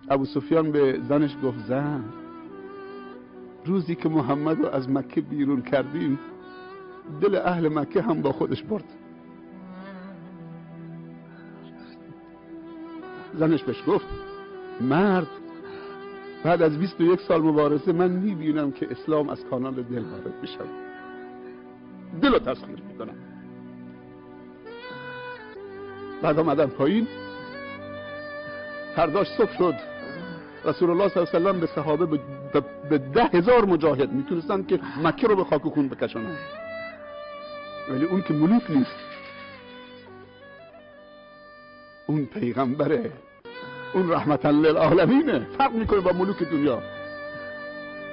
ابو سفیان به زنش گفت زن، روزی که محمد رو از مکه بیرون کردیم دل اهل مکه هم با خودش برد. زنش بهش گفت مرد، بعد از 21 سال مبارزه من میبینم که اسلام از کانال دل وارد میشه، دل رو تسخیر میکنم. بعد آمدن پایین، فرداش صبح شد، رسول الله صلی الله علیه و سلم به صحابه به 10,000 مجاهد میتونستن که مکه رو به خاک و خون بکشونن، ولی اون که ملوک نیست، اون پیغمبره، اون رحمتا للعالمینه، فرق میکنه با ملوک دنیا،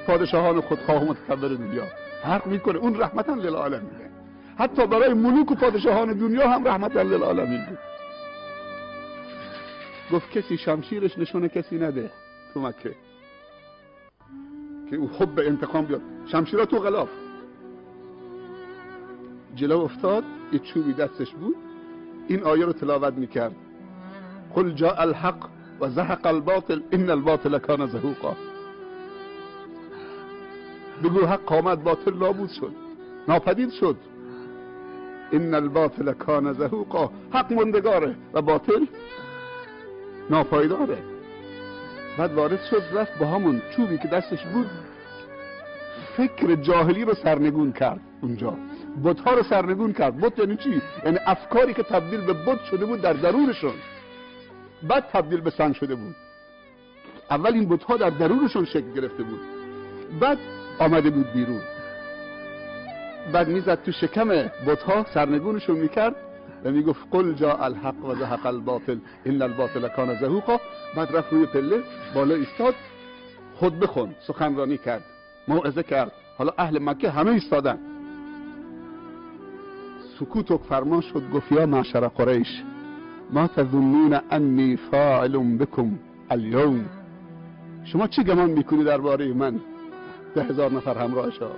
پادشاهان خودخواه و متکبر دنیا، فرق میکنه. اون رحمتا للعالمینه، حتی برای ملوک و پادشاهان دنیا هم رحمتا للعالمینه. گفت کسی شمشیرش نشونه کسی نده تو مکه که او حب انتقام بیاد، شمشیرها تو غلاف. جلو افتاد، یه چوبی دستش بود، این آیه رو تلاوت میکرد: قل جاء الحق و زهق الباطل ان الباطل کان زهوقا. بگو حق آمد، باطل نابود شد، ناپدید شد. ان الباطل کان زهوقا، حق مندگاره و باطل ناپایداره. بعد وارد شد، رفت با همون چوبی که دستش بود فکر جاهلی رو سرنگون کرد. اونجا بت‌ها رو سرنگون کرد. بت یعنی چی؟ یعنی افکاری که تبدیل به بت شده بود در درونشون، بعد تبدیل به سنگ شده بود. اول این بت‌ها در درونشون شکل گرفته بود، بعد آمده بود بیرون. بعد میزد تو شکم بت‌ها، سرنگونشون میکرد و میگفت قل جاء الحق و زهق الباطل ان الباطل کان زهوقا. بعد رفت روی پله بالا ایستاد، خطبه خوند، سخنرانی کرد، موعظه کرد. حالا اهل مکه همه ایستادن، سکوت و فرمان شد. گفت یا معشر قریش ما تظنون انی فاعل بكم اليوم، شما چه گمان میکنید درباره من 10,000 نفر همراهشا؟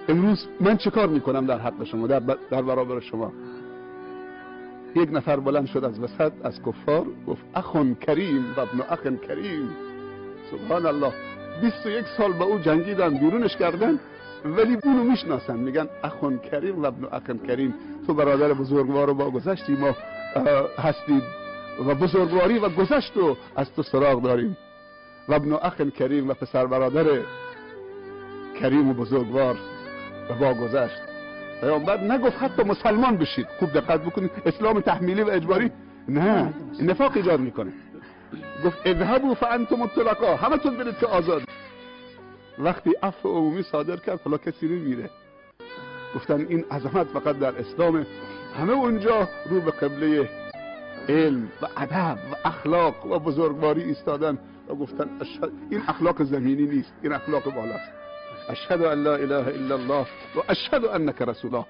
امروز من چه کار میکنم در حق شما، در برابر شما؟ یک نفر بلند شد از وسط از کفار، گفت اخون کریم و ابن اخ کریم. سبحان الله، 21 سال با او جنگیدن، بیرونش کردن، ولی اونو میشناسن، میگن اخون کریم و ابن اخ کریم. تو برادر بزرگوار و با گذشتی ما هستید و بزرگواری و گذشت رو از تو سراغ داریم. و ابن اخ کریم و پسر برادر کریم و بزرگوار و با گذشت. پیامبر نگفت حتی مسلمان بشید. خوب دقت بکنید، اسلام تحمیلی و اجباری نه، نفاق ایجاد میکنه. گفت اذهبوا فانتم الطلقاء، همه تون برید که آزاد. وقتی عفو عمومی صادر کرد، حالا کسی نمیره. گفتن این عظمت فقط در اسلام. همه اونجا رو به قبله علم و ادب و اخلاق و بزرگواری ایستادن و گفتن این اخلاق زمینی نیست، این اخلاق بالاست. اشهد ان لا اله الا الله و اشهد انک رسول الله.